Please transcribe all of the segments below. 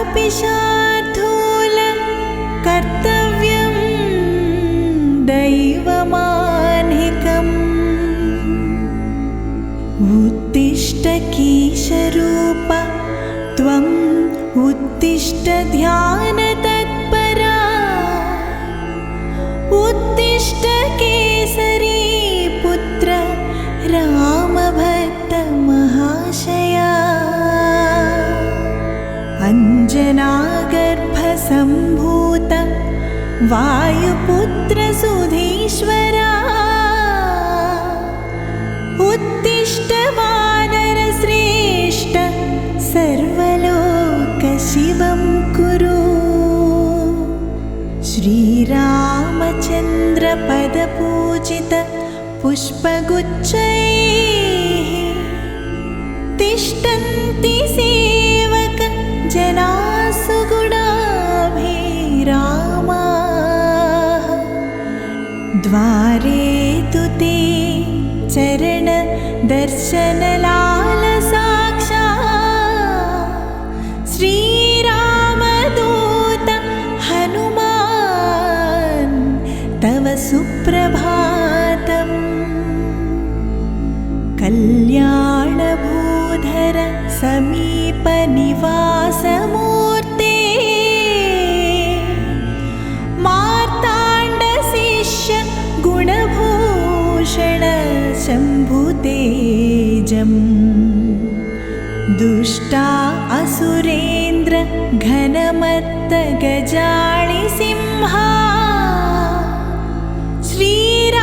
कपिशार्दूल कर्तव्यं दैवमान्निकम् उत्तिष्ठ कीशरूप त्वम् उत्तिष्ठ ध्यानतत्परा उत्तिष्ठ केसरी पुत्र रामभक्त महाशया अञ्जनागर्भसम्भूत वायुपुत्र सुधीश्वरा उत्तिष्ठ वानरश्रेष्ठ सर्वलोकशिवं कुरु श्रीरामचन्द्र पदपूजित पुष्पगुच्छैः तिष्ठन्ति सेवक जनासु गुणाभिरामाः द्वारे तु ते चरण दर्शनलालसाक्षात् श्रीरामदूत हनुमान् तव सुप्रभातम् कल्याणभूधर समीप निवासमूर्ते मार्ताण्ड शिष्य गुणभूषण शम्भुतेजम् दुष्टा असुरेन्द्र घनमत्त गजाणि सिंहा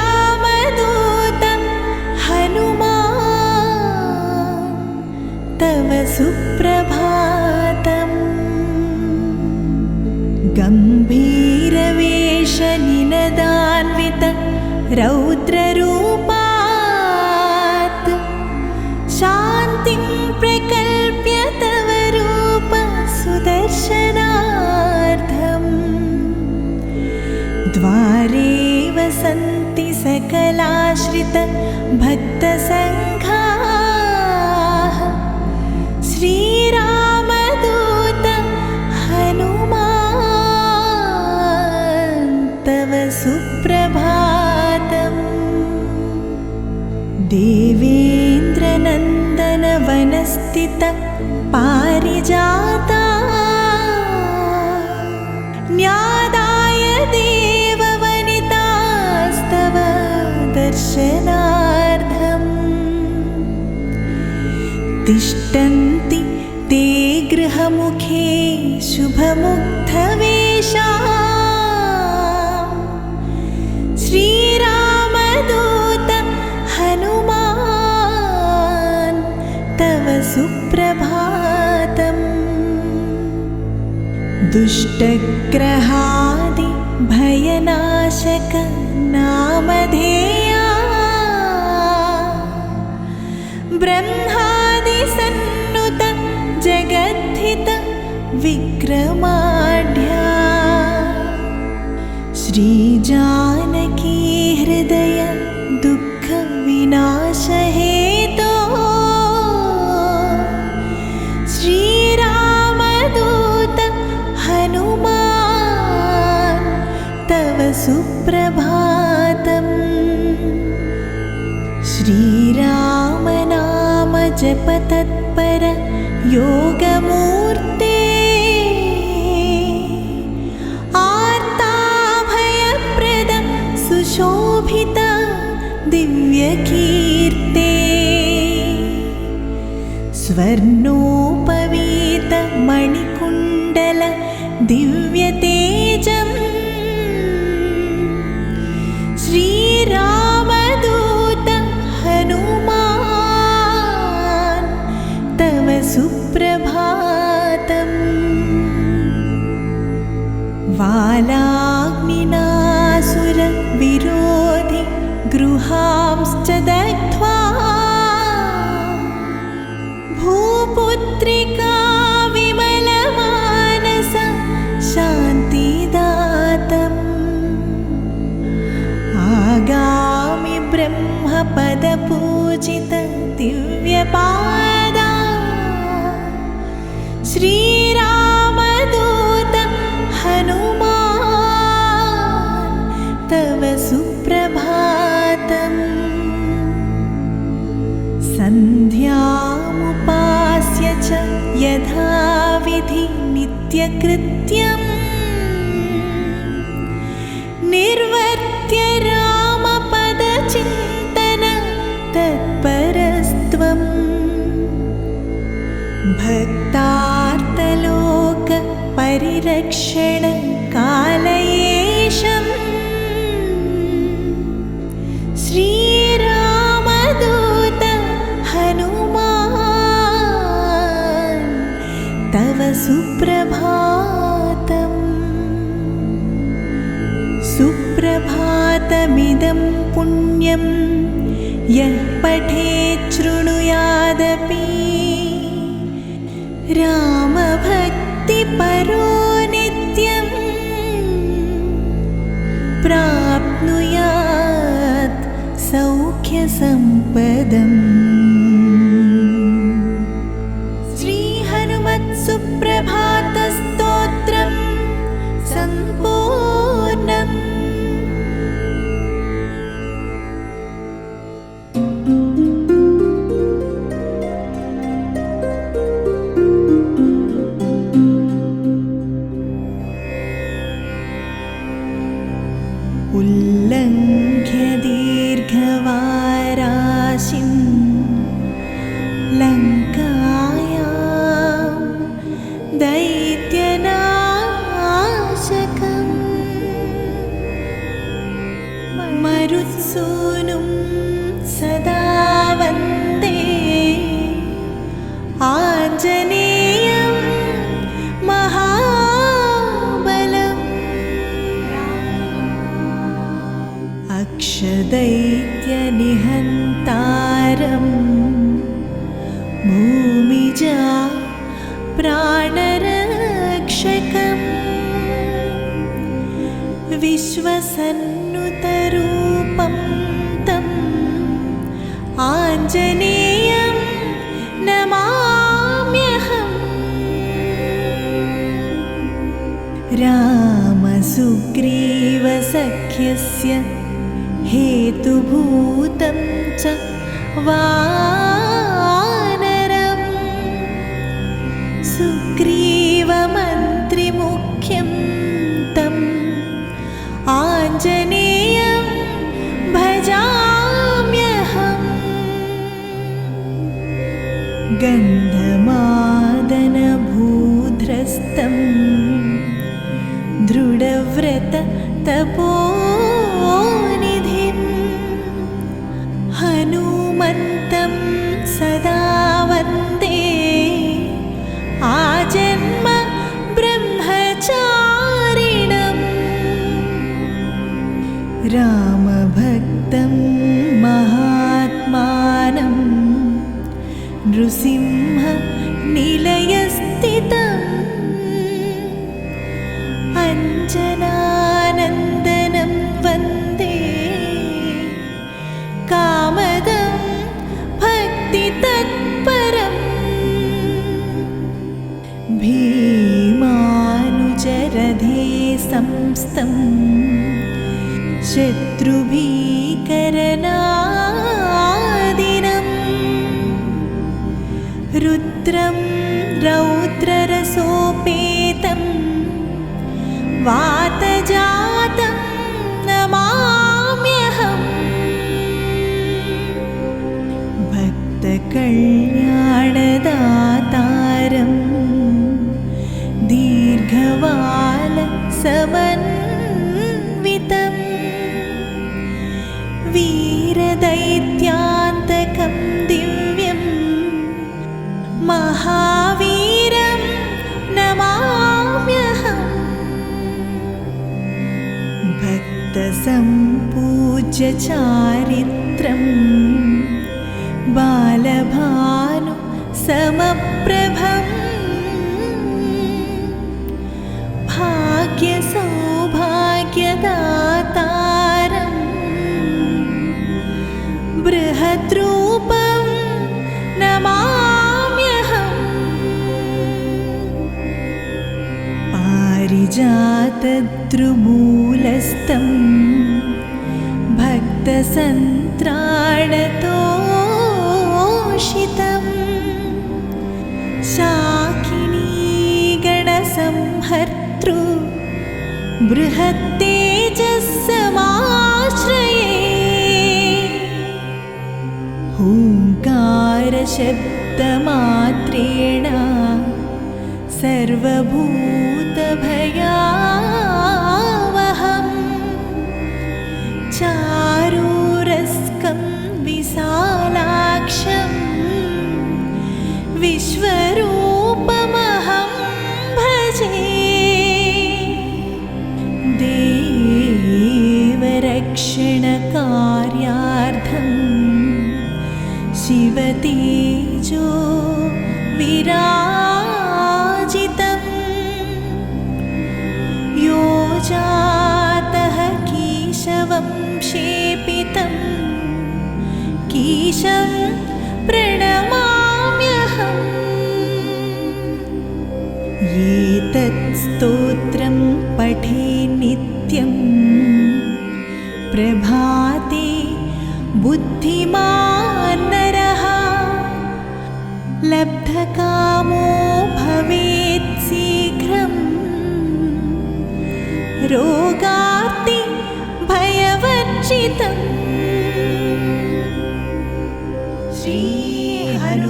श्रीरामदूत हनुमान् तव सुप्रभातम् गम्भीरवेश निनदान्वित रौद्ररूपात् शान्तिं प्रकल्प्य तव रूप सुदर्शनार्थम् द्वारे वसन्ति सकलाश्रित भक्तसङ्घाः श्रीरामदूत हनुमान् तव सुप्रभातम् देवेन्द्रनन्दन वनस्थित पारिजाता न्यादाय देववनितास्तव दर्शनार्थम् तिष्ठन्ति ते गृहमुखे शुभमुग्धवेषा श्रीरामदूत हनुमान् तव सुप्रभातम् दुष्टग्रहादि भयनाशक नामधेया ब्रह्मादिसन्नुत जगद्धित विक्रमाढ्या श्रीजानकी हृदय दुःख विनाशहेतो श्रीरामदूत हनुमान् तव सुप्रभातम् श्रीरामनाम जप तत्पर योगमूर्ते आर्ताभयप्रद सुशोभित दिव्यकीर्ते स्वर्णोपवीत मणिकुण्डल दिव्यतेजम् श्रीरामदूत हनुमान् तव सुप्रभातम् वालाग्निनासुर विरोधि गृहांश्च दग्ध्वा भूपुत्रिका विमलमानस शान्तिदातम् आगामि ब्रह्मपदपूजित दिव्यपादा श्रीराम कृत्यम् निर्वर्त्य रामपदचिन्तन तत्परस्त्वम् भक्तार्तलोक परिरक्षण कालयेशम् श्रीरामदूत हनुमान् तव सुप्रभातम् सुप्रभातमिदं पुण्यं यः पठेत् शृणुयादपि रामभक्तिपरो नित्यं प्राप्नुयात् सौख्यसम्पदम्। श्रीहनुमत्सुप्रभातस्तोत्रं सम्पूर्णम्। उल्लङ्घ्य दीर्घवाराशिं लङ्कायां दैत्यनाशकम् मरुत्सूनुं सदा वन्दे आञ्जनेयं महाबलम् अक्षदैत्यनिहन्तारम् भूमिजा प्राणरक्षकम् विश्वसन्नुतरूपं तम् आञ्जनेयं नमाम्यहम्। रामसुग्रीवसख्यस्य हेतुभूतं च वानरम् सुग्रीवमन्त्रिमुख्यं तम् आञ्जनेयं भजाम्यहम्। गन्धमादनभूधृस्तं दृढव्रततपोनिधिं हनुमन्तं सदा वन्दे आजन्म ब्रह्मचारिणम्। रामभक्तं महात्मानं नृसिंह निलयस्थितम् अञ्जनानन्दनं वन्दे कामदं भक्तितत्परम्। भीमानुजरधे संस्थं शत्रुभीकरनादिनम् रुद्रं रौद्ररसोपेतं वातजातं नमाम्यहम्। भक्तकल्याणदातारं दीर्घवालसमन्वितम् वीरदैत्यान्तकं दिव्यं महावीरं नमाम्यहम्। भक्तसम्पूज्य चारित्रं बालभानु समप्रभम् भाग्यसौभाग्यदातारं बृहद्रूपं नमाम्यहम्। पारिजातद्रुमूलस्थं भक्तसन्त्राणतोषितं शाकिनीगणसंहरणं बृहत्तेजस्समाश्रये हुङ्कारशब्दमात्रेण सर्वभूतभयावहम् चारूरस्कं विशालाक्षं विश्वरूपमहं भजे देवरक्षणकार्यार्थं शिवतेजो विराजितं यो जातः कीशवंशेपितं कीशं प्रणमाम्यहम् एतत् स्तोत्रं पठे नित्यं प्रभाते बुद्धिमान् नरः लब्धकामो भवेत् शीघ्रं रोगार्ति भयवर्जितम्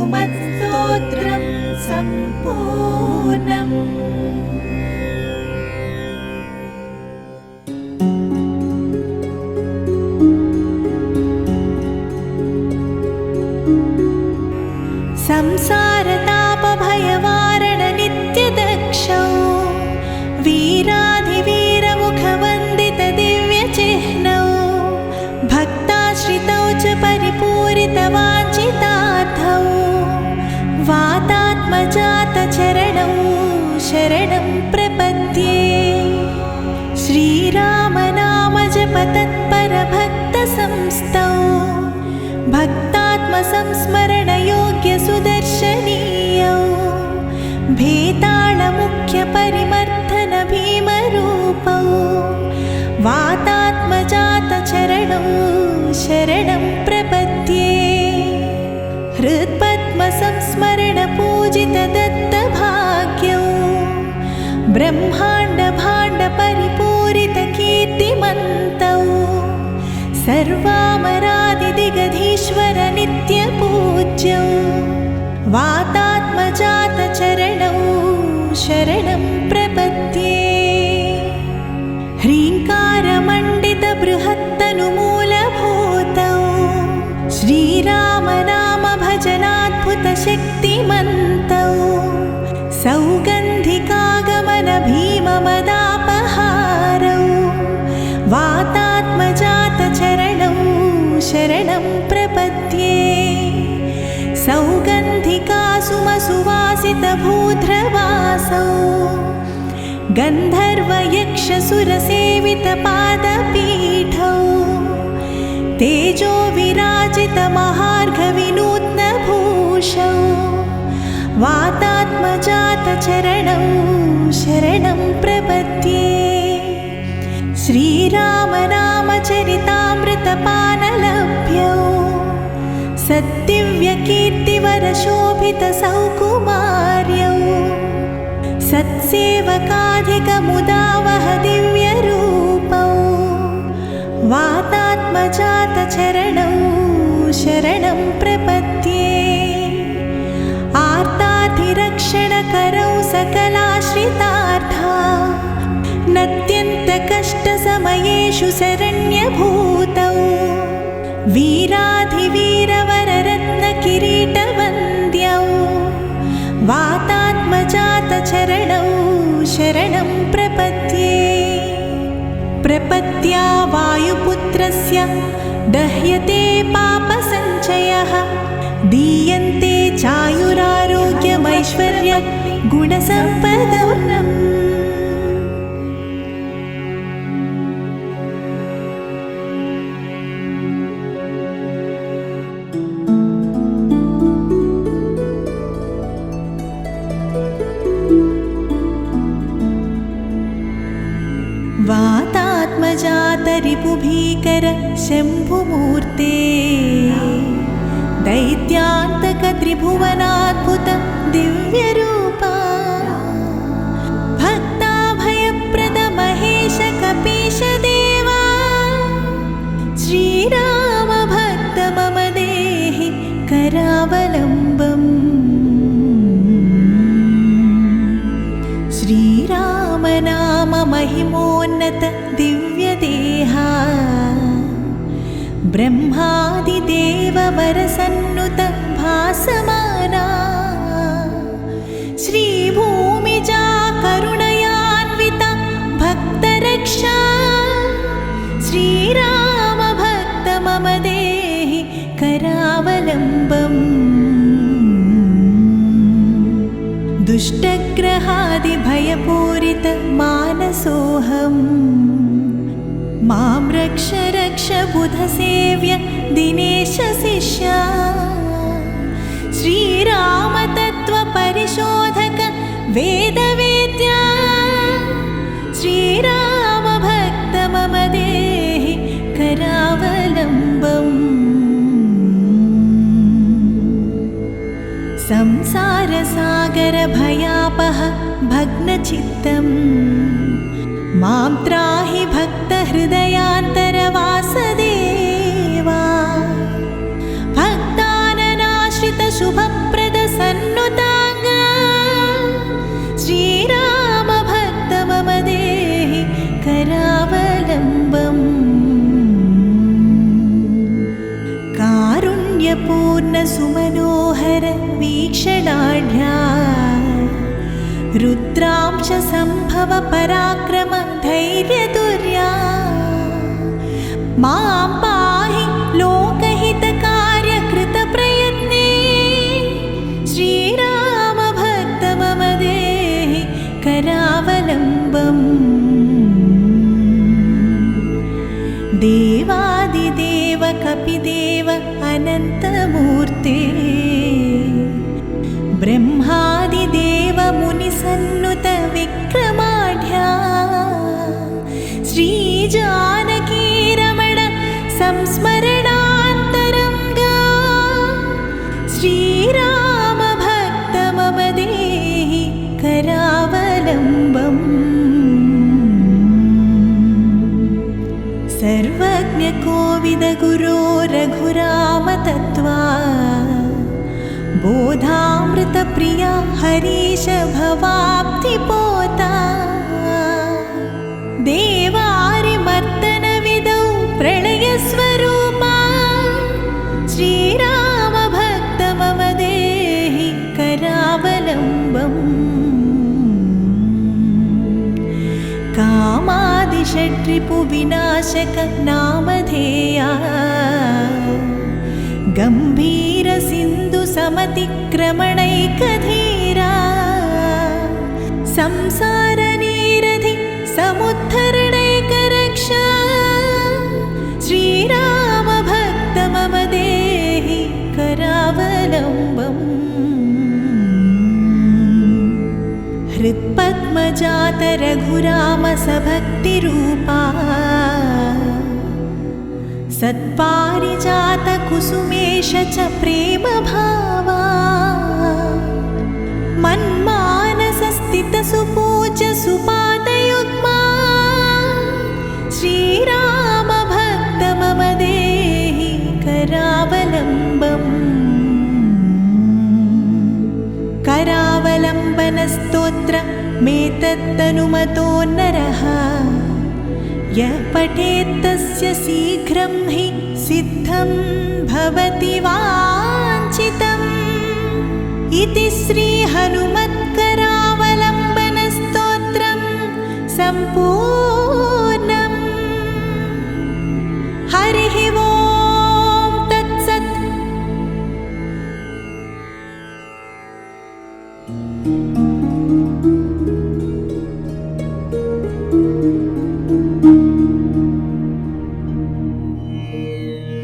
श्रीहनुमत्स्तोत्रं सम्पूर्णम्। संसारतापभयवारणनित्यदक्षौ वीराधिवीरमुखवन्दितदिव्यचिह्नौ भक्ताश्रितौ च परिपूरितवाञ्छितार्थौ वातात्मजातचरणौ शरणं प्रपद्ये श्रीरामनामजपतत्परभक्तसंस्थौ भक्तात्मसंस्मरणयोग्यसुदर्शनीयौ भेताळमुख्यपरिमर्दनभीमरूपौ वातात्मजातचरणौ शरणं प्रपद्ये हृत्पद्मसंस्मरणपूजितदत्तभाग्यौ ब्रह्माण्डभाण्डपरिपूरितकीर्तिमन्तौ सर्वामरादिदिगधीश्वर नित्यपूज्यौ वातात्मजातचरणौ शरणं प्रपद्ये ह्रीङ्कारमण्डितबृहत्तनुमूलभूतौ श्रीरामनामभजनाद्भुतशक्तिमन्तौ सौगन्धिकागमनभीममदापहारौ वातात्मजातचरणौ शरणं प्रपद्ये सौगन्धिकासुमसुवासितभूध्रवासौ गन्धर्वयक्षसुरसेवितपादपीठौ तेजो विराजितमहार्घविनूत्नभूषौ वातात्मजातचरणौ शरणं प्रपद्ये श्रीरामनामचरितामृतपानलभ्यौ सद्दिव्यकीर्तिवरशोभितसौकुमार्यौ सत्सेवकाधिकमुदावह दिव्यरूपौ वातात्मजातचरणौ शरणं प्रपद्ये आर्तातिरक्षणकरौ सकलाश्रितार्था नत्यन्तकष्टसमयेषु शरण्यभूतौ वीराधिवीरवररत्नकिरीटवन्द्यौ वातात्मजातचरणौ शरणं प्रपद्ये प्रपत्या वायुपुत्रस्य दह्यते पापसञ्चयः दीयन्ते चायुरारोग्यमैश्वर्य गुणसम्पदम् वातात्मजातरिपुभीकर शम्भुमूर्ते दैत्यान्तकत्रिभुवनाद्भुत दिव्यरूपा भक्ताभयप्रद महेश करावलम्बम् श्रीराम नाम महिमोन्नत दिव्यदेहा ब्रह्मादिदेववरसन्नुत भासमाना श्रीभूमिजा करुणयान्विता भक्तरक्षा श्रीराम भक्त मम देहि करावलम्बम् दुष्टग्रहादिभयपूरित मानसोऽहम् मां रक्ष रक्ष बुधसेव्य दिनेश शिष्या श्रीराम तत्त्वपरिशोधक वेदवेद्या श्रीराम भक्त मम देहि करावलम्बम् संसारसागर भयापह भग्नचित्तम् मां त्राहि भक्तहृदयान्तरवासदेवा भक्ताननाश्रित शुभप्रद सन्नुताङ्गा श्रीराम भक्त मम देहि करावलम्बम् कारुण्यपूर्ण सुमनोहर वीक्षणाढ्या रुद्रांश संभव पराक्रम धैर्यदुर्या मां पाहि लोकहितकार्यकृतप्रयत्ने श्रीराम भक्त मम देहि करावलम्बम् देवादिदेव कपिदेव अनन्तमूर्ते ब्रह्मादिदेव मुनिसन्नुत विक्रमाढ्या श्रीजानकी रमण संस्मरणान्तरङ्गा श्रीराम भक्त मम देहि करावलम्बम् सर्वज्ञ कोविद गुरो रघुराम तत्त्वा बोधामृत प्रिया हरीश भवाब्धिपोता देवारिमर्दन विदौ प्रलयस्वरूपा श्रीराम भक्त मम देहि करावलम्बम् कामादिषड्रिपुविनाशक नामधेया गम्भीर सिन्धु समतिक्रमणैकधीरा संसार निरधि समुद्धरणैकरक्षा श्रीराम भक्त मम देहि करावलम्बम् हृत्पद्मजात रघुराम सभक्तिरूपा सत्पारिजात कुसुमेश च प्रेम भावा मन्मानसस्थित सुपूज्य सुपादयुग्मा श्रीराम भक्त मम देहि करावलम्बम् करावलम्बनस्तोत्र मेतत्तनुमतो नरः यः पठेत्तस्य शीघ्रं हि सिद्धं भवति वाञ्छितम् इति श्रीहनुमत्करावलम्बनस्तोत्रं सम्पूर्णम् हरिः ओं तत्सत्।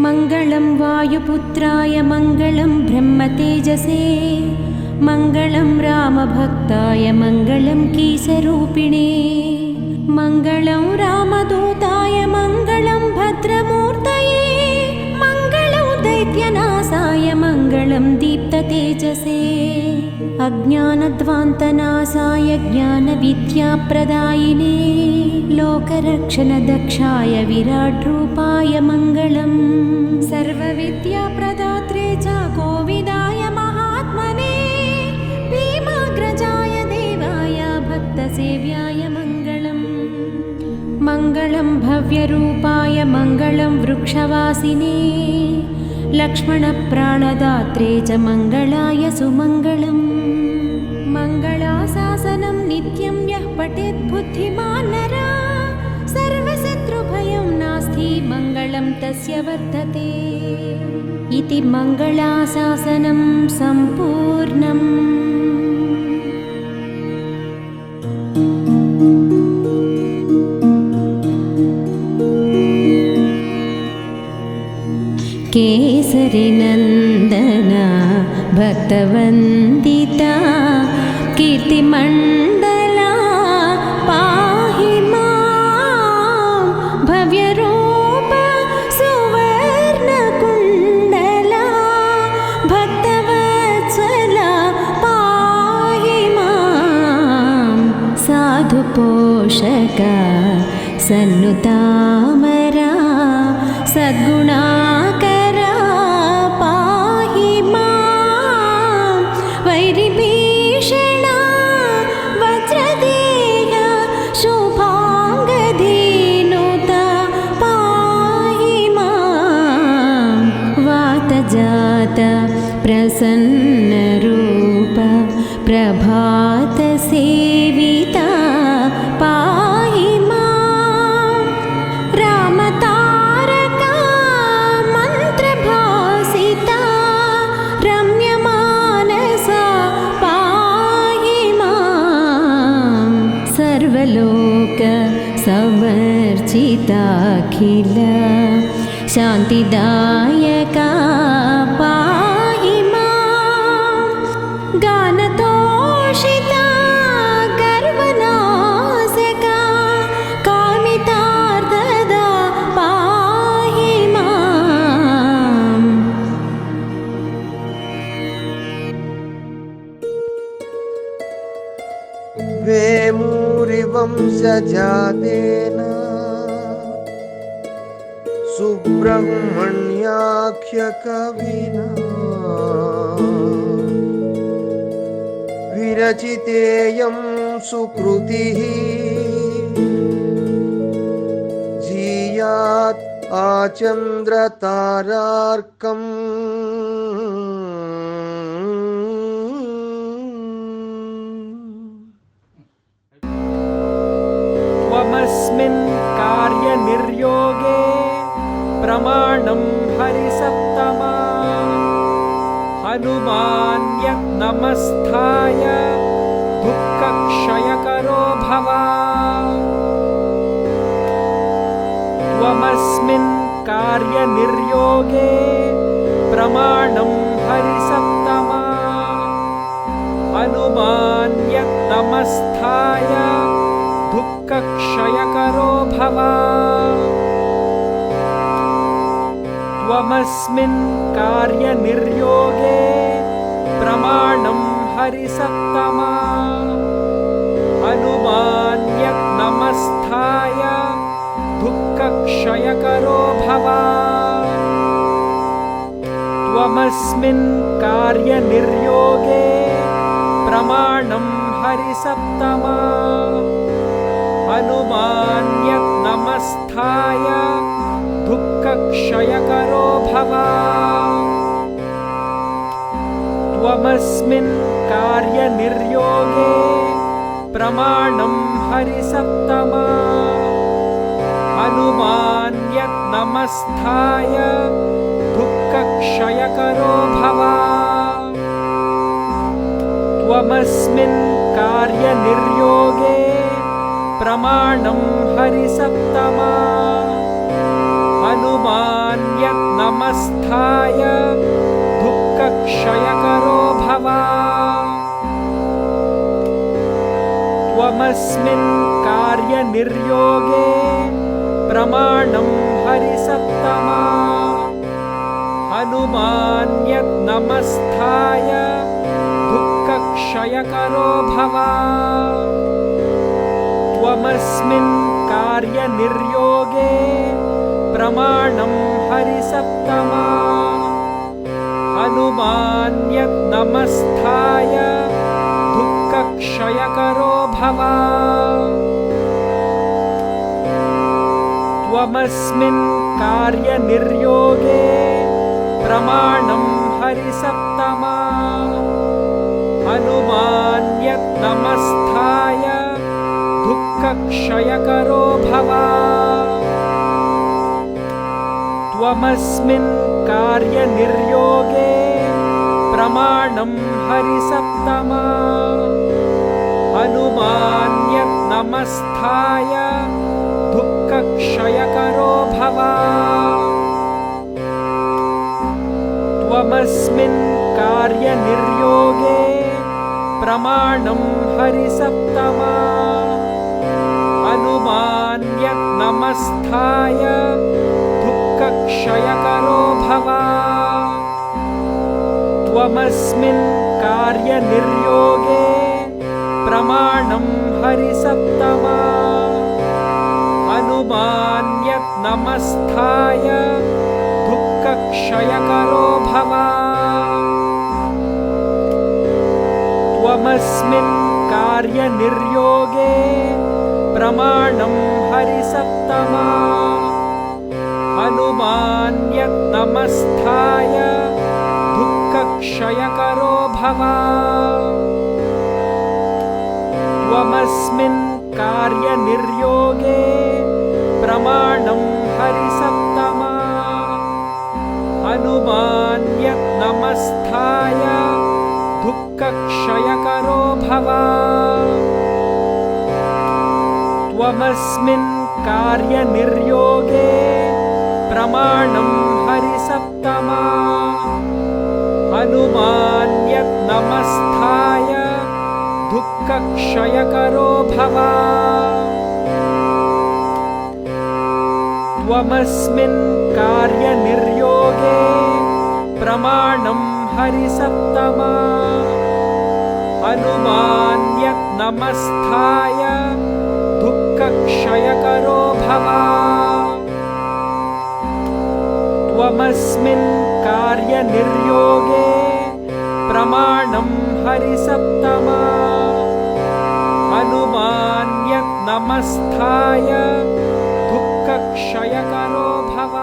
मङ्गलं वायुपुत्राय मङ्गलं ब्रह्मतेजसे मङ्गलं रामभक्ताय मङ्गलं कीसरूपिणे मङ्गलं रामदूताय मङ्गलं भद्रमूर्तये मङ्गलं दैत्यनाशाय मङ्गलं दीप्ततेजसे अज्ञानध्वान्तनाशाय ज्ञानविद्याप्रदायिने लोकरक्षणदक्षाय विराट्रूपाय मङ्गलम् सर्वविद्याप्रदात्रे च गोविन्दाय भव्याय मङ्गलम् मङ्गलं भव्यरूपाय मङ्गलं वृक्षवासिने लक्ष्मणप्राणदात्रे च मङ्गलाय सुमङ्गलम् मङ्गलाशासनं नित्यं यः पठेत् बुद्धिमान् नरः सर्वशत्रुभयं नास्ति मङ्गलं तस्य वर्तते इति मङ्गलाशासनं सम्पूर्णम्। केसरिनन्दना भक्तवन्दिता कीर्तिमण्डला पाहि मां भव्यरूप सुवर्णकुण्डला भक्तवत्सला पाहि मां साधुपोषका सन्नुतामरा सद्गुणाकरा पाहि मां वैरिभीषणा वज्रदेहा शुभाङ्गधेनुता पाहि मां वातजात प्रसन्नरूप प्रभातसेविता पाहि मां रामतारका मन्त्रभासिता रम्यमानसा पाहि मां सर्वलोक समर्चिताखिल शान्तिदायका पाहि मां गानतोषिता गर्वनाशका कामितार्थदा पाहि माम्। वेमूरिवंशजातेन सुब्रह्मण्याख्यकविना विरचितेयं सुकृतिः जीयात् आचन्द्रतारार्कम् त्वमस्मिन् कार्यनिर्योगे प्रमाणं हरिसप्तमा हनुमान्यनमस्थाय दुःखक्षयकरो भव त्वमस्मिन् कार्यनिर्योगे प्रमाणं हरिसप्तमा हनुमान्यनमस्थाय दुःखक्षयकरो भव त्वमस्मिन् कार्यनिर्योगे प्रमाणं हरिसप्तमा हनुमान्यनमस्थाय दुःखक्षयकरो भव त्वमस्मिन् कार्यनिर्योगे प्रमाणं हरिसप्तमा हनुमान्यनमस्थाय दुःखक्षयकरो भव त्वमस्मिन् कार्यनिर्योगे प्रमाणं हरिसप्तमा हनुमान्यनमस्थाय दुःखक्षयकरो भव त्वमस्मिन् कार्यनिर्योगे प्रमाणं हरिसप्तमा हनुमान्यनमस्थाय दुःखक्षयकरो भव त्वमस्मिन् कार्यनिर्योगे प्रमाणं हरिसप्तमा हनुमान्यनमस्थाय दुःखक्षयकरो भव त्वमस्मिन् कार्यनिर्योगे प्रमाणं हरिसप्तमा हनुमान्यनमस्थाय दुःखक्षयकरो दुःखक्षयकरो भव त्वमस्मिन् कार्यनिर्योगे प्रमाणं हरिसप्तमा हनुमान्यत्नमस्थाय दुःखक्षयकरो भव त्वमस्मिन् कार्यनिर्योगे प्रमाणं हरिसप्तमा हनुमान्यत्नमस्थाय दुःखक्षयकरो भव त्वमस्मिन् कार्यनिर्योगे प्रमाणं हरिसप्तमा हनुमान्यत्नमस्थाय दुःखक्षयकरो भव त्वमस्मिन् कार्यनिर्योगे प्रमाणं हरिसप्तमा हनुमान्यत्नमस्थाय दुःखक्षयकरो भव त्वमस्मिन् कार्यनिर्योगे प्रमाणं हरिसप्तमा हनुमान्यत्नमस्थाय दुःखक्षयकरो भव त्वमस्मिन् कार्यनिर्योगे प्रमाणं हरिसप्तमा हनुमान्यत्नमस्थाय दुःखक्षयकरो भव त्वमस्मिन् कार्यनिर्योगे प्रमाणं हरिसप्तमा हनुमान्यत्नमस्थाय दुःखक्षयकरो भव त्वमस्मिन् कार्यनिर्योगे प्रमाणं हरिसप्तमा हनुमान्यत्नमस्थाय दुःखक्षयकरो भव त्वमस्मिन् कार्यनिर्योगे प्रमाणं हरिसप्तमा हनुमान्यत्नमस्थाय दुःखक्षयकरो भव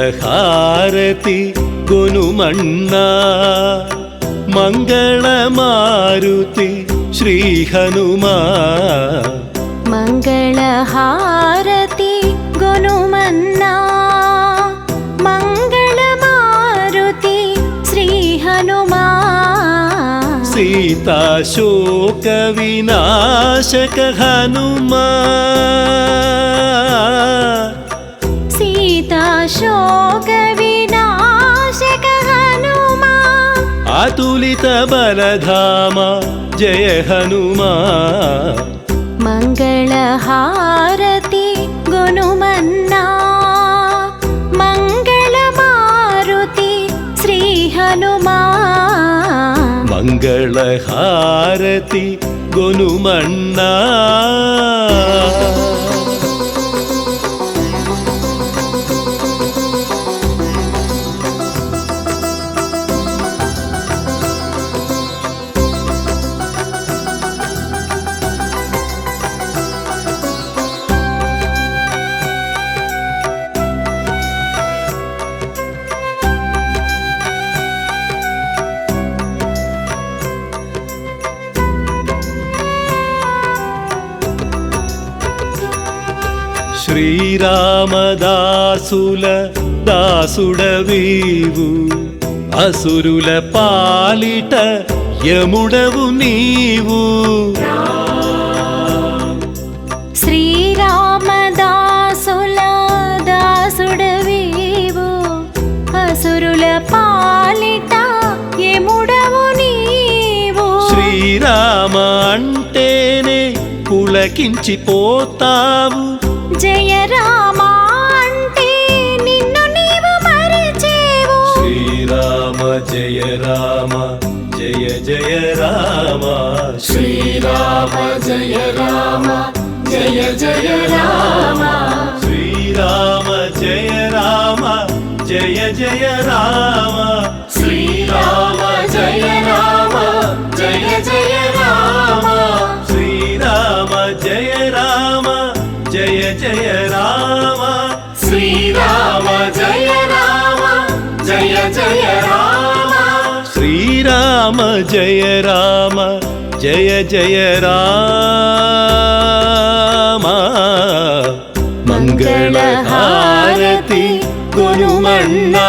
ಮಂಗಳಹಾರತಿ ಗುನುಮಣ್ಣ ಮಂಗಳಮಾರುತಿ ಶ್ರೀ ಹನುಮ ಮಂಗಳಹಾರತಿ ಗುನುಮನ್ನ ಮಂಗಳಮಾರುತಿ ಶ್ರೀ ಹನುಮ ಸೀತಾ ಶೋಕ ವಿನಾಶಕ ಹನುಮ ಶೋಕ ವಿನಾಶಕ ಹನುಮ ಅತುಲಿತ ಬಲಧಾಮ ಜಯ ಹನುಮ ಮಂಗಳಹಾರತಿ ಗುನುಮನ್ನ ಮಂಗಳಮಾರುತಿ ಶ್ರೀ ಹನುಮ ಮಂಗಳಹಾರತಿ ಗುನುಮಣ್ಣ శ్రీరామదాసుల దాసుడవీవు అసురుల పాలిట యముడవు నీవు రామదాసుల దాసుడవీవు అసురుల పాలిట యముడవు నీవు. శ్రీరామ అంటేనే పులకించిపోతావు. జయ రామ అంటే నిన్ను నీవు మరిచేవు. శ్రీరామ జయ రామ జయ జయ రామ. శ్రీరామ జయ రామ జయ జయ రామ. శ్రీరామ జయ రామ జయ జయ రామ. శ్రీరామ జయ రామ జయ జయ రామ. శ్రీరామ జయ రామ జయ జయ రామ. శ్రీరామ జయ రామ జయ జయ రామ. శ్రీరామ జయ రామ జయ జయ రామ. మంగళహారతి గురుమన్నా.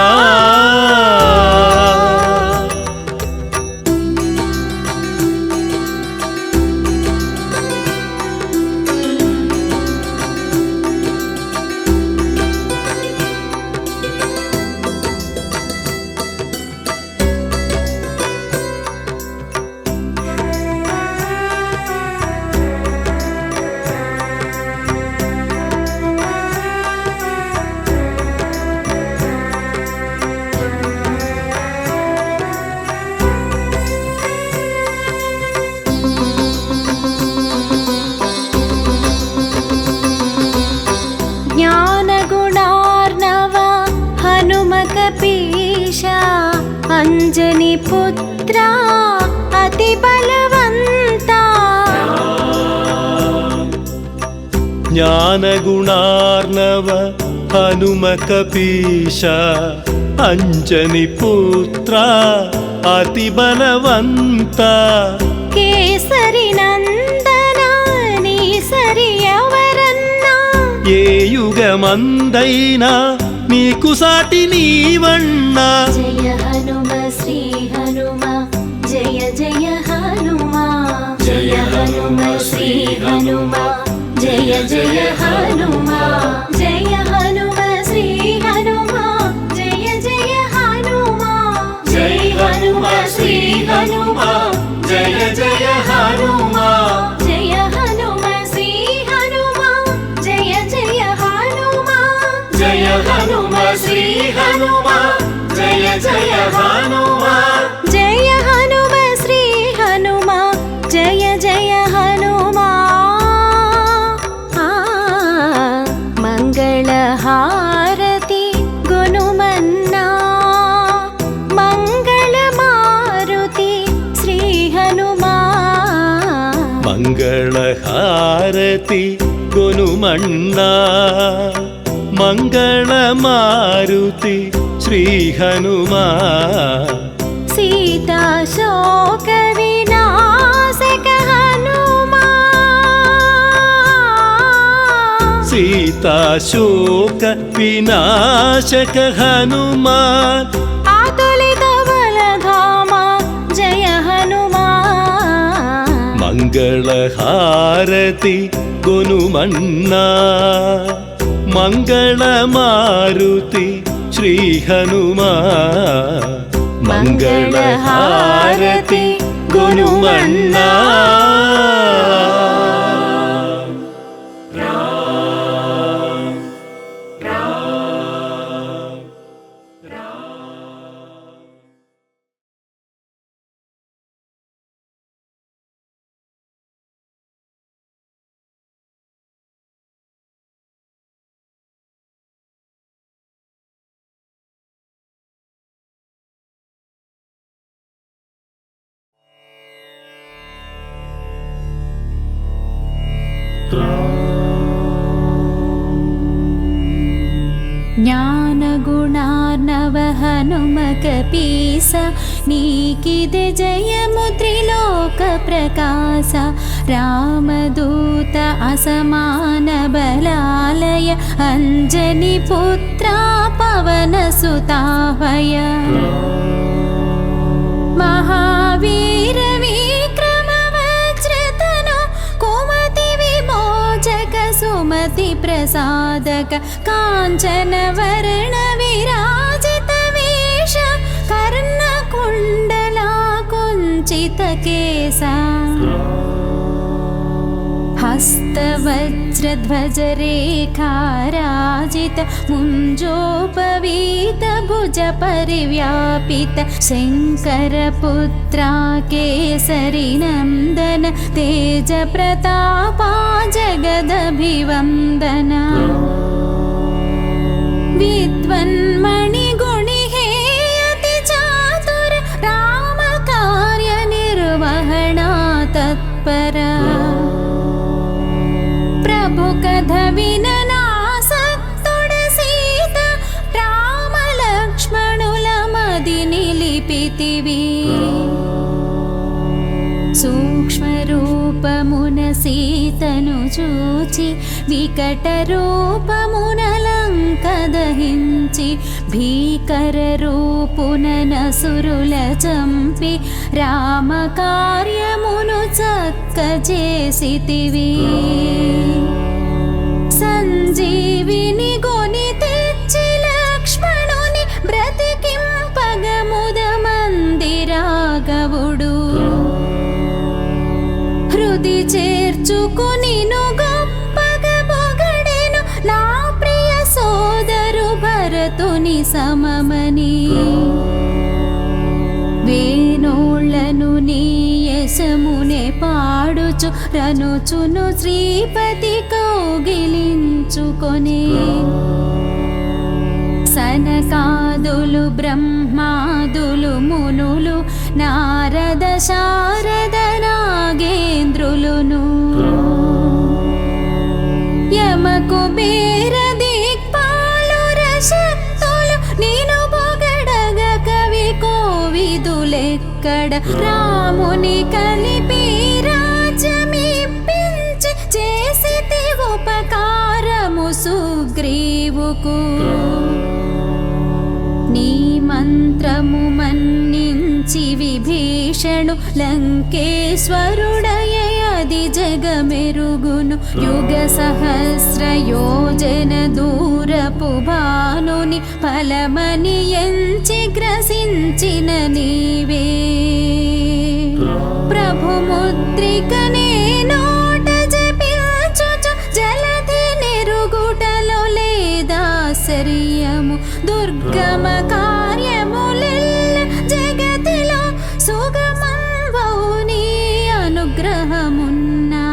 ಜ್ಞಾನಗುಣಾರ್ಣವ ಹನುಮಕಪೀಶ ಅಂಜನಿ ಪುತ್ರ ಅತಿ ಬಲವಂತ. ಜ್ಞಾನಗುಣಾರ್ಣವ ಹನುಮಕಪೀಶ ಅಂಜನಿ ಪುತ್ರ ಅತಿ ಬಲವಂತ. ಕೇಸರಿ ನಂದನ ನೀ ಸರಿಯವರನ್ನ. ఏ యుగమందైనా నీకు సాటి నీవన్నా. జయ హనుమ శ్రీ హనుమ జయ జయ హనుమ. జయ హనుమ శ్రీ హనుమ జయ జయ హనుమ. జయ హనుమ శ్రీ హనుమ జయ జయ హనుమ. జయ హనుమ శ్రీ హనుమ జయ జయ హనుమ. జయ హనుమ శ్రీ హనుమ జయ జయ హనుమ. జయ హనుమ శ్రీ హనుమ జయ జయ హనుమ. జయ హనుమ శ్రీ హనుమ జయ జయ హనుమ. మంగళహారతి గుణమన్నా. మంగళ మారుతి శ్రీ హనుమా. మంగళహారతి గుణమన్నా. మంగళ మారుతి శ్రీ హనుమా. సీతా శోక వినాశక హనుమా. సీతా శోక వినాశక హనుమా. అతులిత బలధామ జయ హనుమా. మంగళహారతి గుణమన్నా. మంగళ మారుతి శ్రీ హనుమా. మంగళహారతి గుణమన్నా. ಜ್ಞಾನಗುಣಾರ್ಣವ ಹನುಮಕಪೀಸ ನೀಕಿದೆ ಜಯಮು ತ್ರಿಲೋಕ ಪ್ರಕಾಶ. ರಾಮದೂತ ಅಸಮಾನ ಬಲಾಲಯ ಅಂಜನಿ ಪುತ್ರ ಪವನ ಸುತಾಭಯ. ಮಹಾವೀರ ವಿಕ್ರಮ ವಜ್ರತನು ಕುಮತಿ ವಿಮೋಚಕ ಸುಮತ ಜ್ಯೋತಿ ಪ್ರಸಾದಕ ಕಾಂಚನ ವರ್ಣ ವಿರಾಜಿತ ವೇಷ ಕರ್ಣ ಕುಂಡಲ ಕುಂಚಿತ ಕೇಸ हस्तवज्रध्वजरेखाराजित मुञ्जोपवीत भुज परिव्यापित शङ्करपुत्रा केसरी नन्दन तेज प्रतापा जगदभिवन्दन विद्वन्मणिगुणि हेयति चातुर रामकार्यनिर्वहणा तत्परा కధవిననాసక్తుడ సీత రామ లక్ష్మణుల మది నిలిపితివి సూక్ష్మ రూపమున సీతను చూచి వికట రూపమున లంక దహించి భీకర రూపున నసురుల చంపి రామ కార్యమును చక్కజేసితివి సంజీవిని గొని తెచ్చి లక్ష్మణుని బ్రతికింపగ ముదమంది రాఘవుడు హృది చేర్చుకునిను గొప్పగ పొగడెను నా ప్రియ సోదరు భరతుని సమమని వేణోళ్లను నీ యశమునే పాడుచు రనుచును శ్రీపతి కౌగిలించుకొనే సనకాదులు బ్రహ్మాదులు మునులు నారద శారద నాగేంద్రులును యమకు బేర దిక్పాలుర శక్తులు నేను పొగడగ కవి కోవిదులెక్కడ రాముని కలిపి రాజ్యమిప్పించి చేసితి ఉపకారము సుగ్రీవుకు నీ మంత్రము మన్నించి విభీషణు లంకేశ్వరుడయది జగమెరుగును యుగ సహస్ర యోజన దూరపు భానుని ఫలమని ఎంచి గ్రసించిన నీవే ప్రభు ముద్రికనే నోట జపించుచు జలధి నిరుగుటలో లేదాశ్చర్యము దుర్గమ కార్యములెల్ల జగతిలో సుగమంబౌ నీ అనుగ్రహమున్నా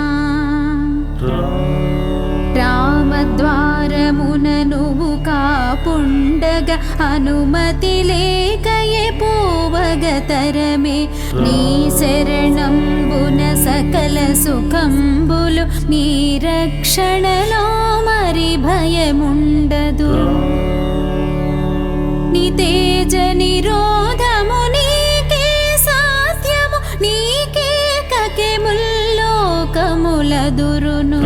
రామద్వారమున నువ్వు కాపుండగ అనుమతి లేకయే పోవగతరమే నీ శరణంబున సకల సుఖంబులు నీ రక్షణలో మరి భయముండదు నీ తేజ నిరోధము నీకే సాధ్యము నీకే కకే ముల్లోకములదురును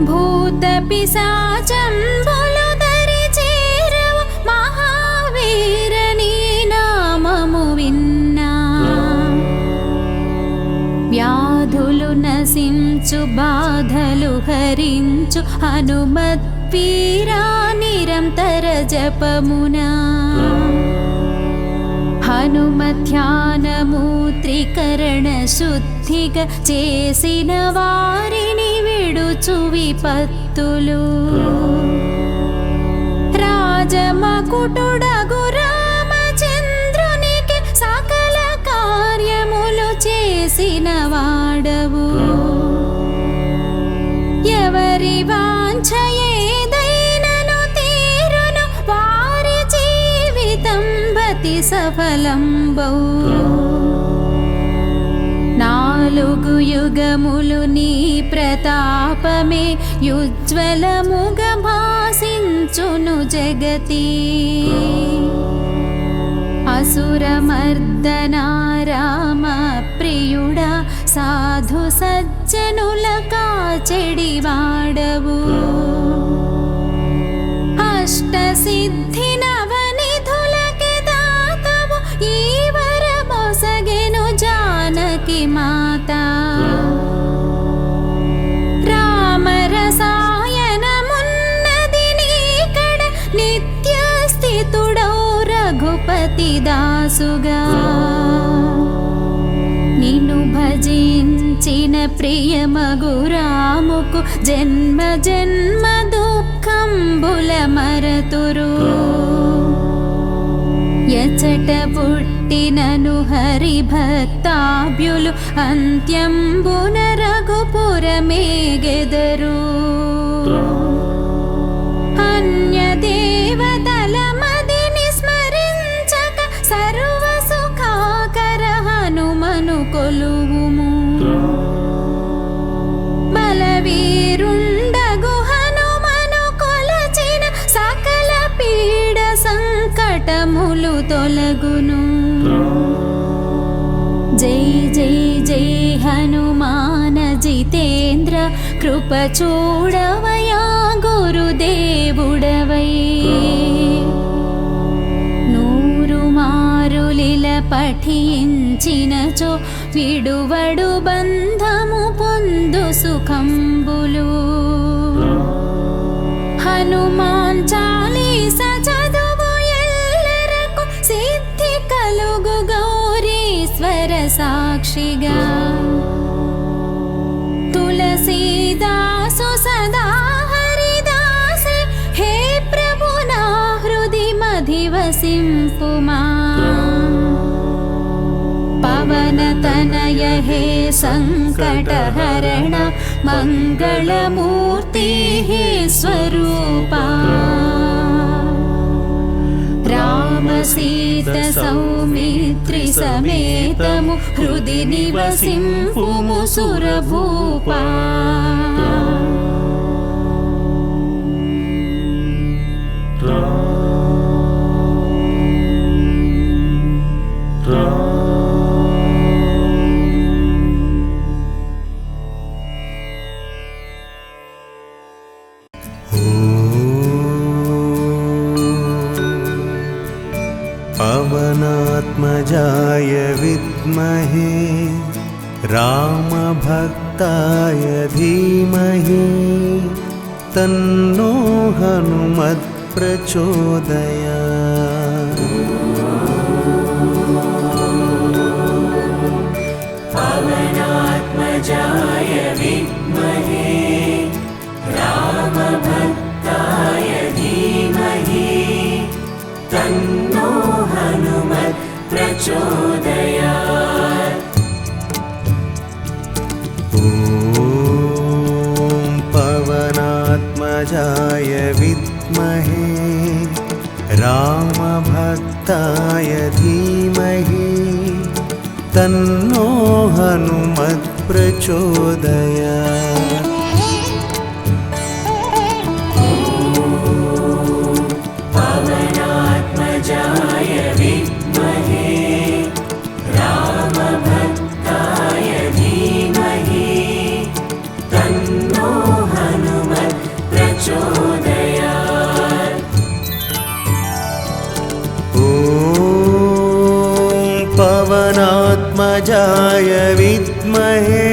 భూత పిశాచంబులు దరి చేరవు మహావీర నీ నామము విన్నా వ్యాధులు నశించు బాధలు హరించు హనుమద్వీరా నిరంతర జపమునా హనుమధ్యానము త్రికరణ శుద్ధిగా చేసిన వారిని విడుచు విపత్తులు రాజమకుటుడగు రామచంద్రునికి సకల కార్యములు చేసిన వాడవు ఎవరి వాంఛ ఏదైనను తీరును వారి జీవితం బతి సఫలంబౌ నాలుగు యుగములు నీ ప్రతాపమే యుజ్వలముగ భాసించును జగతి అసురమర్దనా రామ ప్రియుడా సాధు సజ్జనుల కాచెడి వాడవు అష్ట సిద్ధి నవనిధులకి దాతవు ఈ వరమొసగెను జానకి మాత రామ రఘుపతి దాసుగా నిన్ను భజించిన ప్రియమగు రాముకు జన్మ జన్మ దుఃఖంబుల మరతురు ఎచట పుట్టినను హరి భక్తాభ్యులు అంత్యంబున రఘుపురమేగెదరు అన్య దేవతల మదిని స్మరించక సర్వ సుఖాకర హనుమను కొలువుము బలవీరుండగు హనుమను కొలచిన సకల పీడ సంకటములు తొలగును జై జై జై హనుమాన జితేంద్ర కృప చూడవయా గురుదేవుడవై నూరు మారులిల పఠించినచో విడువడు బంధము పొందు సుఖంబులు హనుమాన్ చాలీస చదువు ఎల్లరకు సిద్ధి కలుగు గౌరీశ్వర సాక్షిగా తులసీదాసు సదా హరిదాసి హే ప్రభు నా హృది మధివసింపుమా పవన తనయ హే సంకటహరణ మంగళమూర్తి హే స్వరూపా రామ సీత సౌమిత్రి సమేతము హృది నివసింపుము సురభూపా पवनात्मजाय विद्महे रामभक्ताय धीमहि तन्नो हनुमत् प्रचोदयात् पवनात्मजाय विद्महे रामभक्ताय धीमहि तन्नो हनुमत् प्रचोदयात् ॐ पवनात्मजाय विद्महे रामभक्ताय धीमहि तन्नो हनुमत् प्रचोदयात् पवनात्मजाय विद्महे रामभक्ताय धीमहि तन्नो हनुमत् प्रचोदयात् ॐ पवनात्मजाय विद्महे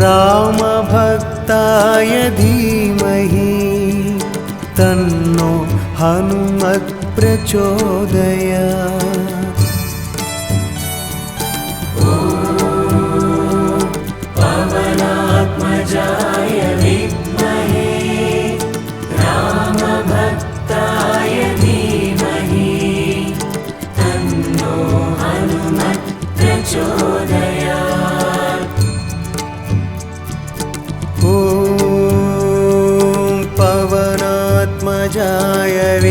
रामभक्ताय धीमहि तन्नो हनुमत् प्रचोदयात् पवनात्मजाय विद्महे रामभक्ताय धीमहि तन्नो हनुमत् प्रचोदयात् ॐ पवनात्मजाय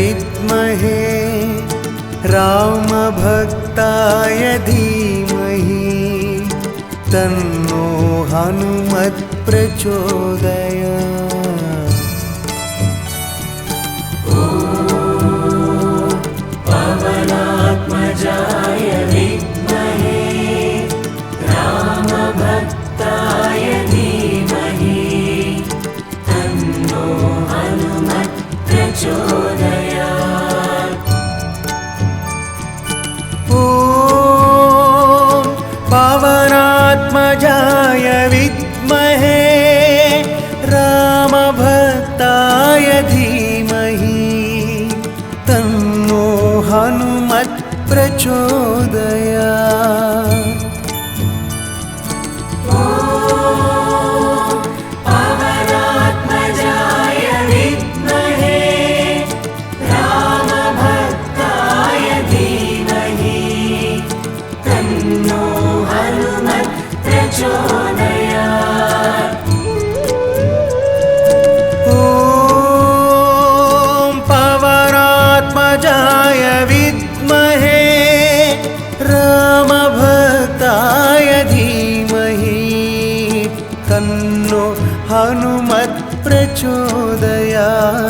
विद्महे रामभक्ताय धीमहि तन्नो हनुमत् प्रचोदयात् पवनात्मजाय विद्महे रामभक्ताय धीमहि तन्नो हनुमत् प्रचोदयात् ॐ पवनात्मजाय विद्महे रामभक्ताय धीमहि तन्नो हनुमत् हनुमत्प्रचोदयात्। पवनात्मजाय विद्महे रामभक्ताय धीमहि तन्नो हनुमत् प्रचोदयात्। ॐ पवनात्मजाय विद्महे रामभक्ताय धीमहि तन्नो हनुमत् प्रचोदयात्।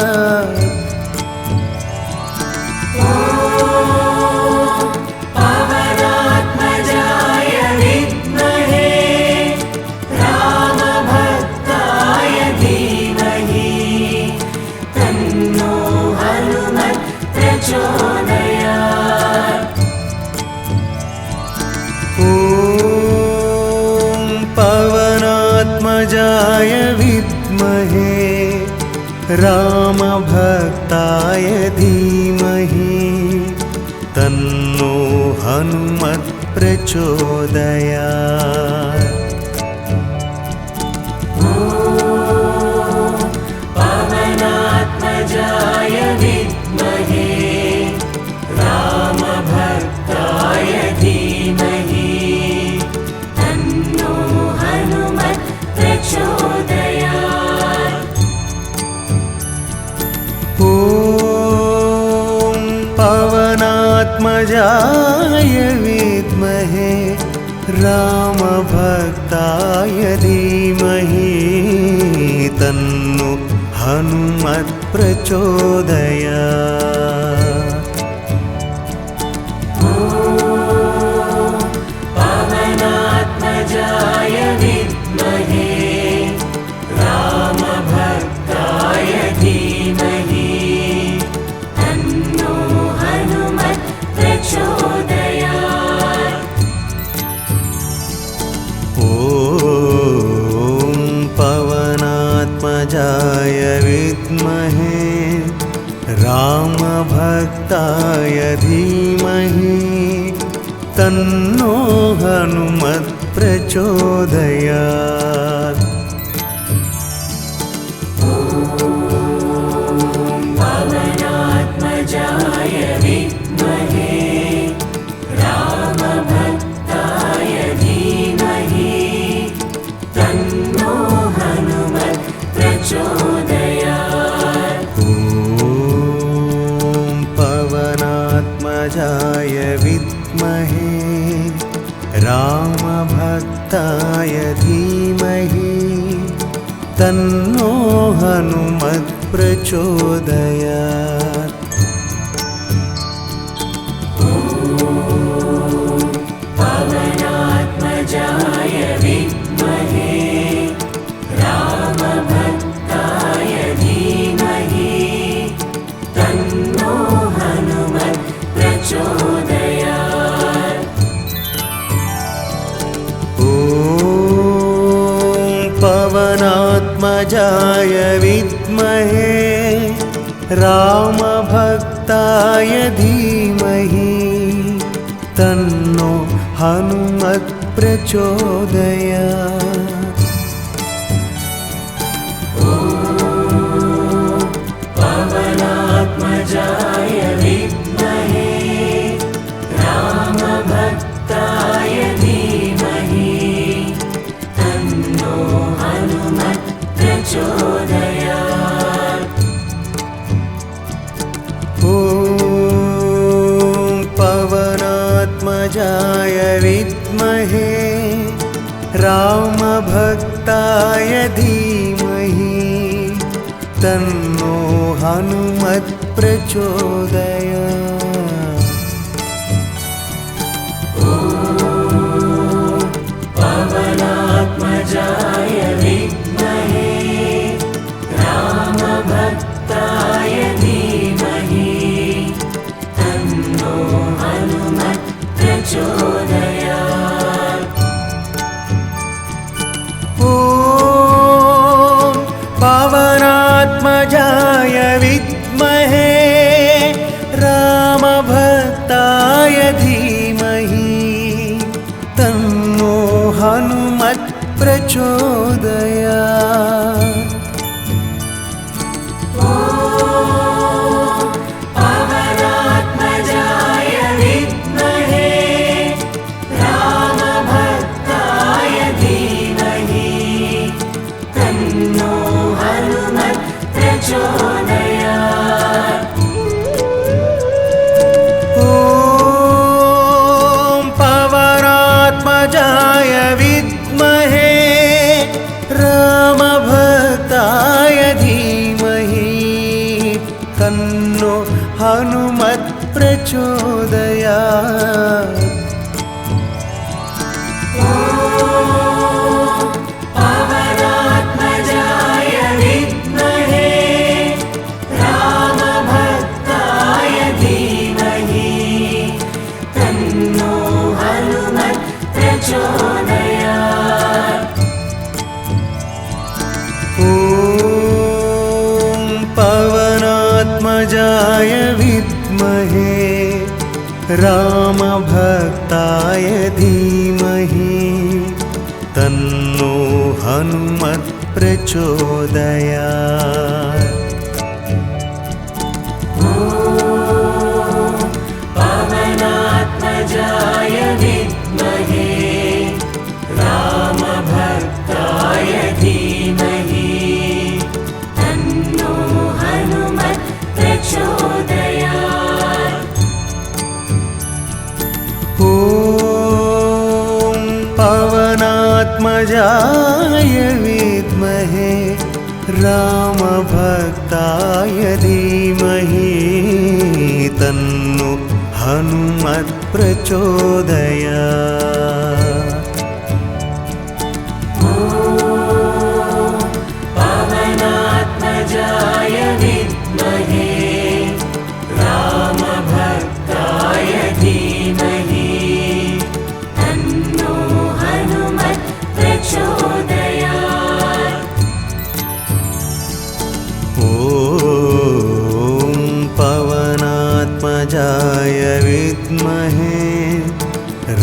पवनात्मजाय विद्महे रामभक्ताय धीमहि तन्नो हनुमत् प्रचोदयात्। ॐ पवनात्मजाय विद्महे रामभक्ताय धीमहि तन्नो हनुमत् प्रचोदयात्। पवनात्मजाय विद्महे रामभक्ताय धीमहि तन्नो हनुमत् प्रचोदयात्। ॐ पवनात्मजाय विद्महे रामभक्ताय धीमहि तन्नो हनुमत् प्रचोदयात्। पवनात्मजाय विद्महे रामभक्ताय धीमहि तन्नो हनुमत् प्रचोदयात्। ॐ पवनात्मजाय विद्महे रामभक्ताय धीमहि तन्नो हनुमत् प्रचोदयात्। पवनात्मजाय विद्महे रामभक्ताय धीमहि तन्नो हनुमत् प्रचोदयात्। ॐ पवनात्मजाय विद्महे रामभक्ताय धीमहि तन्नो हनुमत् प्रचोदयात्। पवनात्मजाय विद्महे रामभक्ताय धीमहि तन्नो हनुमत् प्रचोदयात्। ॐ पवनात्मजाय विद्महे रामभक्ताय धीमहि तन्नो हनुमत् प्रचोदयात्। पवनात्मजाय विद्महे रामभक्ताय धीमहि तन्नो हनुमत् प्रचोदयात्। ॐ पवनात्मजाय विद्महे रामभक्ताय धीमहि तन्नो हनुमत् प्रचोदयात्। पवनात्मजाय विद्महे रामभक्ताय धीमहि तन्नो हनुमत् प्रचोदयात्। ॐ पवनात्मजाय विद्महे प्रचोदयात्। पवनात्मजाय विद्महे रामभक्ताय धीमहि तन्नो हनुमत् प्रचोदयात्। ॐ पवनात्मजाय विद्महे रामभक्ताय धीमहि तन्नो हनुमत् प्रचोदयात्। पवनात्मजाय विद्महे रामभक्ताय धीमहि तन्नो हनुमत् प्रचोदयात्। ॐ पवनात्मजाय विद्महे रामभक्ताय धीमहि तन्नो हनुमत् प्रचोदयात्। पवनात्मजाय विद्महे रामभक्ताय धीमहि तन्नो हनुमत् प्रचोदयात्। ॐ पवनात्मजाय विद्महे रामभक्ताय धीमहि तन्नो हनुमत् प्रचोदयात्। पवनात्मजाय विद्महे रामभक्ताय धीमहि तन्नो हनुमत् प्रचोदयात्। ॐ पवनात्मजाय विद्महे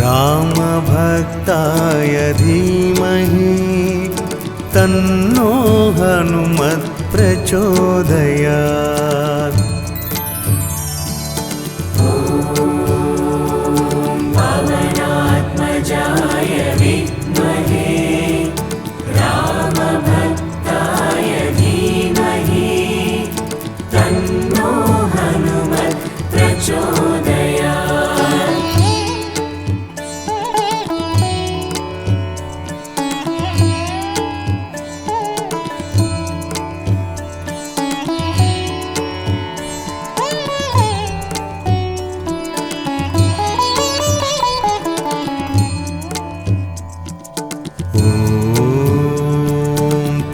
रामभक्ताय धीमहि तन्नो हनुमत् प्रचोदयात्। पवनात्मजाय विद्महे रामभक्ताय धीमहि तन्नो हनुमत् प्रचोदयात्। ॐ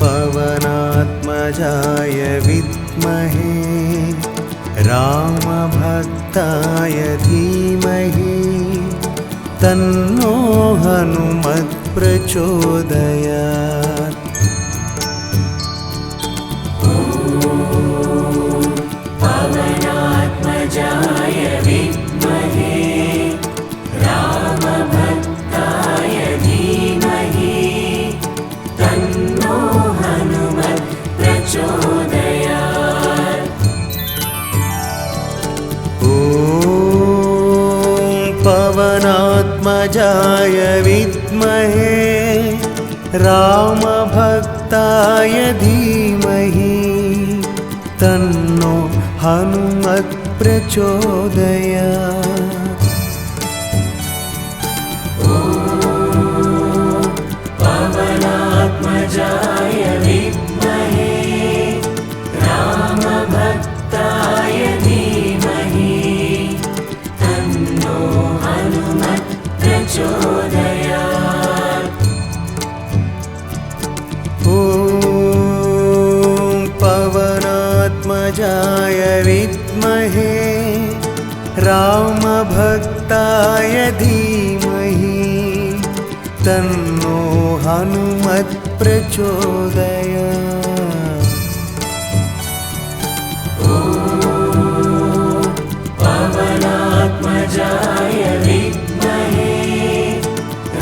पवनात्मजाय विद्महे रामभक्ताय धीमहि तन्नो हनुमत् प्रचोदयात्। पवनात्मजाय विद्महे रामभक्ताय धीमहि तन्नो हनुमत् प्रचोदयात्। ॐ पवनात्मजाय विद्महे रामभक्ताय धीमहि तन्नो हनुमत् प्रचोदयात्। पवनात्मजाय विद्महे रामभक्ताय धीमहि तन्नो हनुमत् प्रचोदयात्। ॐ पवनात्मजाय विद्महे रामभक्ताय धीमहि तन्नो हनुमत् प्रचोदयात्। पवनात्मजाय विद्महे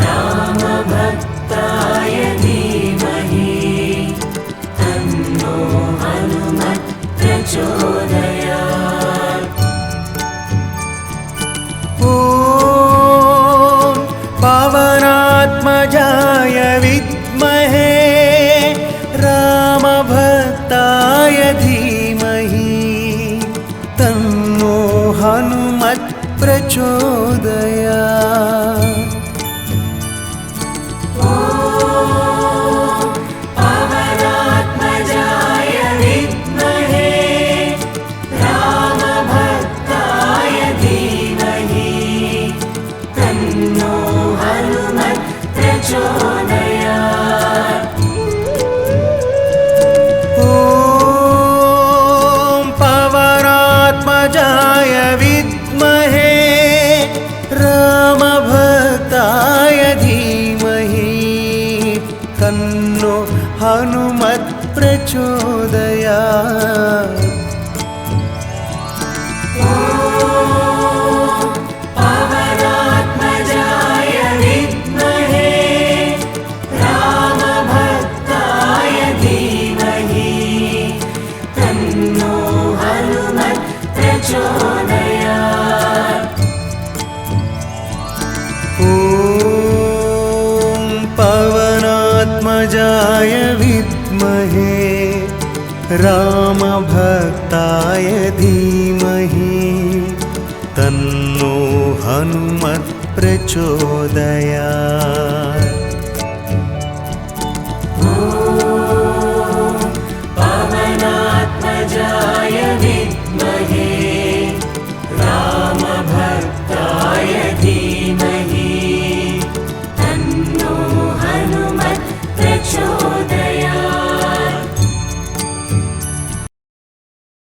रामभक्ताय धीमहि रामभक्ताय विद्महे रामभक्ताय धीमहि तन्नो हनुमत् प्रचोदयात्। पवनात्मजाय विद्महे रामभक्ताय धीमहि तन्नो हनुमत् प्रचोदयात्। ॐ पवनात्मजाय विद्महे रामभक्ताय धीमहि तन्नो हनुमत् प्रचोदयात्। पवनात्मजाय विद्महे रामभक्ताय धीमहि तन्नो हनुमत् प्रचोदयात्। ॐ पवनात्मजाय विद्महे रामभक्ताय धीमहि तन्नो हनुमत् प्रचोदयात्।